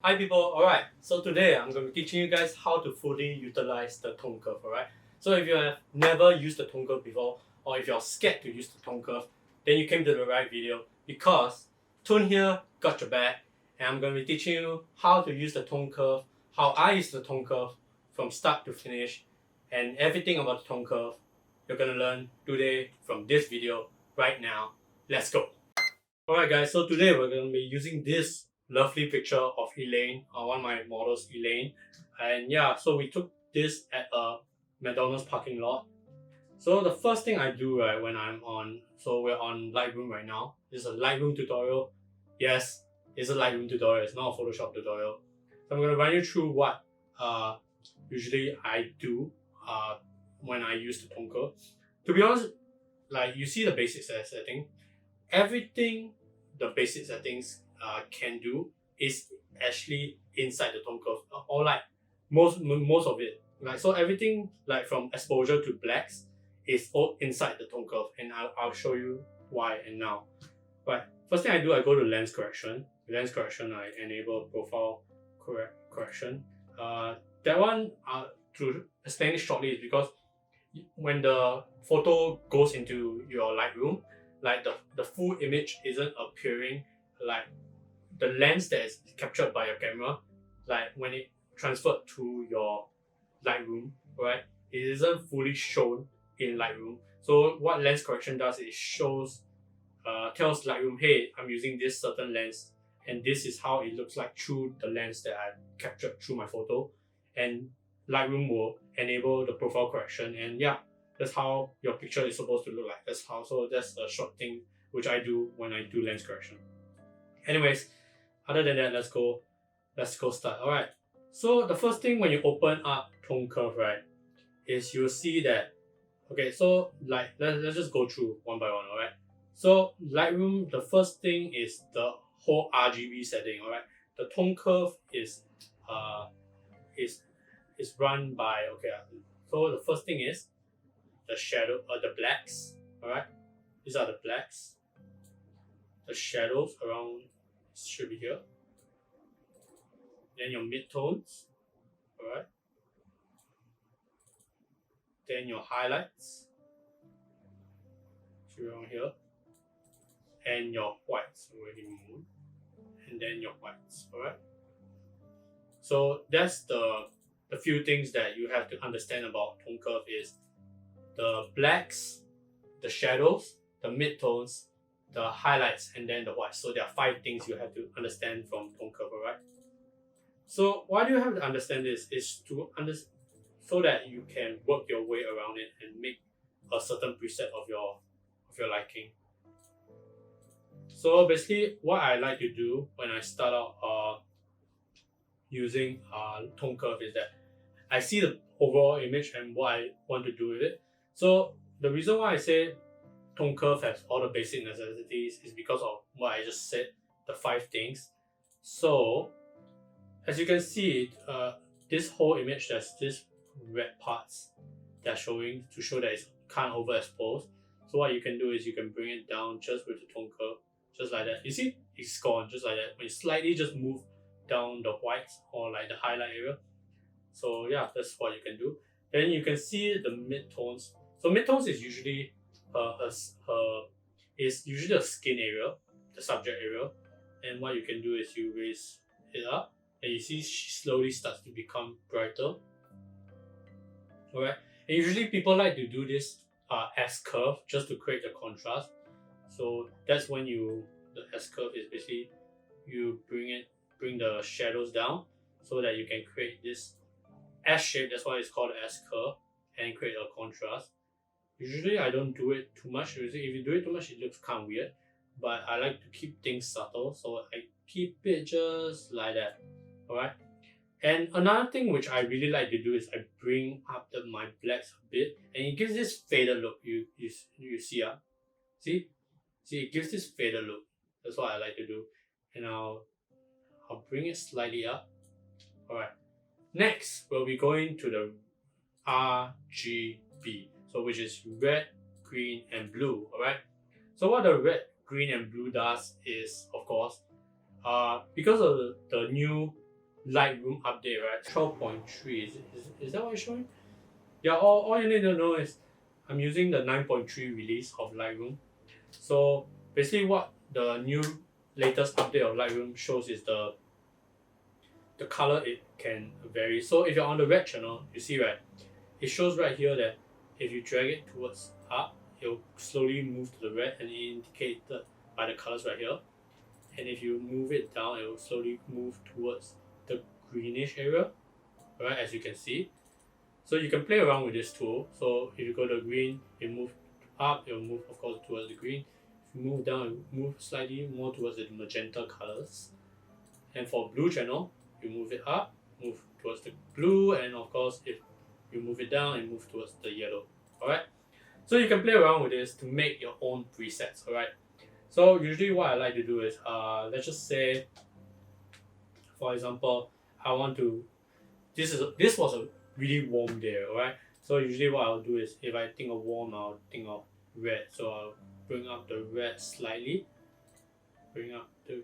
Hi people, alright, so today I'm going to be teaching you guys how to fully utilize the tone curve, alright? So if you have never used the tone curve before, or if you're scared to use the tone curve, then you came to the right video because Tone here got your back, and I'm going to be teaching you how to use the tone curve, how I use the tone curve from start to finish, and everything about the tone curve you're going to learn today from this video right now. Let's go! Alright guys, so today we're going to be using this lovely picture of Elaine, one of my models, Elaine. And yeah, so we took this at a McDonald's parking lot. So the first thing I do, right, when I'm on, so we're on Lightroom right now. This is a Lightroom tutorial. Yes, it's a Lightroom tutorial, it's not a Photoshop tutorial. So I'm going to run you through what usually I do when I use the tone curve. To be honest, like you see the basic setting, everything the basic settings can do is actually inside the tone curve, or like most of it. Like so, everything like from exposure to blacks is all inside the tone curve, and I'll show you why and now. Right, first thing I do, I go to lens correction. Lens correction, I enable profile correction. That one, to explain it shortly, is because when the photo goes into your Lightroom, like the full image isn't appearing, like the lens that is captured by your camera, like when it transferred to your Lightroom, right, it isn't fully shown in Lightroom. So what lens correction does is shows, tells Lightroom, hey, I'm using this certain lens, and this is how it looks like through the lens that I captured through my photo. And Lightroom will enable the profile correction, and yeah, that's how your picture is supposed to look like. That's a short thing which I do when I do lens correction. Anyways, other than that, let's go start. Alright. So the first thing when you open up tone curve, right, is you'll see that, okay, so like let's just go through one by one, alright? So Lightroom, the first thing is the whole RGB setting, alright? The tone curve uh is is run by, okay, so the first thing is the shadow, the blacks, alright? These are the blacks. The shadows around should be here. Then your midtones, alright? Then your highlights should be around here. And your whites already moved. And then your whites, alright? So that's the few things that you have to understand about tone curve is the blacks, the shadows, the midtones, the highlights, and then the whites. So there are 5 things you have to understand from tone curve, right? So why do you have to understand this? Is to so that you can work your way around it and make a certain preset of your liking. So basically, what I like to do when I start out using tone curve is that I see the overall image and what I want to do with it. So the reason why I say tone curve has all the basic necessities is because of what I just said, the 5 things. So as you can see, this whole image, there's this red parts that are showing to show that it's kind of overexposed. So what you can do is you can bring it down just with the tone curve, just like that. You see, it's gone just like that. When you slightly just move down the whites or like the highlight area. So yeah, that's what you can do. Then you can see the midtones. So midtones is usually is usually the skin area, the subject area. And what you can do is you raise it up, and you see she slowly starts to become brighter. Alright, and usually people like to do this S curve just to create the contrast. So that's when the S curve is basically you bring the shadows down so that you can create this S shape. That's why it's called the S curve, and create a contrast. Usually I don't do it too much. Usually if you do it too much, it looks kind of weird. But I like to keep things subtle, so I keep it just like that. Alright. And another thing which I really like to do is I bring up my blacks a bit, and it gives this faded look. You see, see, it gives this faded look. That's what I like to do, and I'll bring it slightly up. Alright. Next, we'll be going to the RGB, so which is red, green, and blue. Alright. So what the red, green, and blue does is, of course, because of the new Lightroom update, right? 12.3, is that what it's showing? Yeah, all you need to know is I'm using the 9.3 release of Lightroom. So basically what the new latest update of Lightroom shows is the color it can vary. So if you're on the red channel, you see right, it shows right here that if you drag it towards up, it'll slowly move to the red and indicated by the colors right here. And if you move it down, it will slowly move towards the greenish area, right, as you can see. So you can play around with this tool. So if you go to green, you move up, it will move of course towards the green. If you move down, it will move slightly more towards the magenta colors. And for blue channel, you move it up, move towards the blue, and of course if you move it down, it move towards the yellow. Alright? So you can play around with this to make your own presets, alright? So usually what I like to do is let's just say, for example, I want to this was a really warm day, alright? So usually what I'll do is if I think of warm, I'll think of red. So I'll bring up the red slightly, bring up the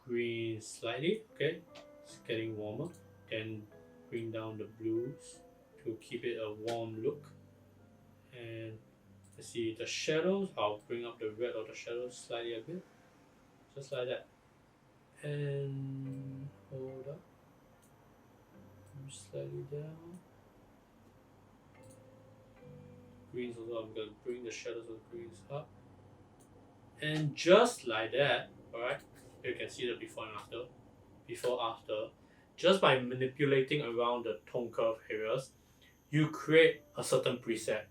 green slightly, okay? It's getting warmer. Then bring down the blues to keep it a warm look. And let's see the shadows, I'll bring up the red of the shadows slightly a bit. Just like that. And hold up. Slightly down. Greens also, I'm going to bring the shadows of the greens up. And just like that, alright, you can see the before and after. Before, after. Just by manipulating around the tone curve areas, you create a certain preset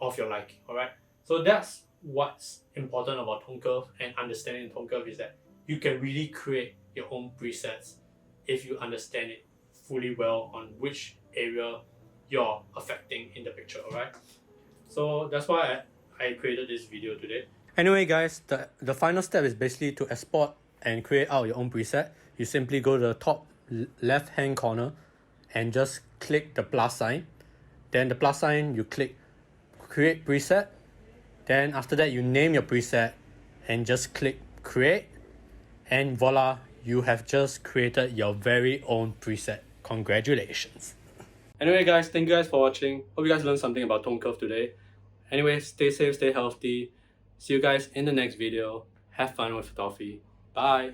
of your liking, alright? So that's what's important about tone curve and understanding tone curve is that you can really create your own presets if you understand it fully well on which area you're affecting in the picture, alright? So that's why I created this video today. Anyway guys, the final step is basically to export and create out your own preset. You simply go to the top left hand corner and just click the plus sign. Then the plus sign, you click create preset. Then after that you name your preset and just click create. And voila, you have just created your very own preset. Congratulations. Anyway guys, thank you guys for watching. Hope you guys learned something about tone curve today. Anyway, stay safe, stay healthy. See you guys in the next video. Have fun with photography. Bye.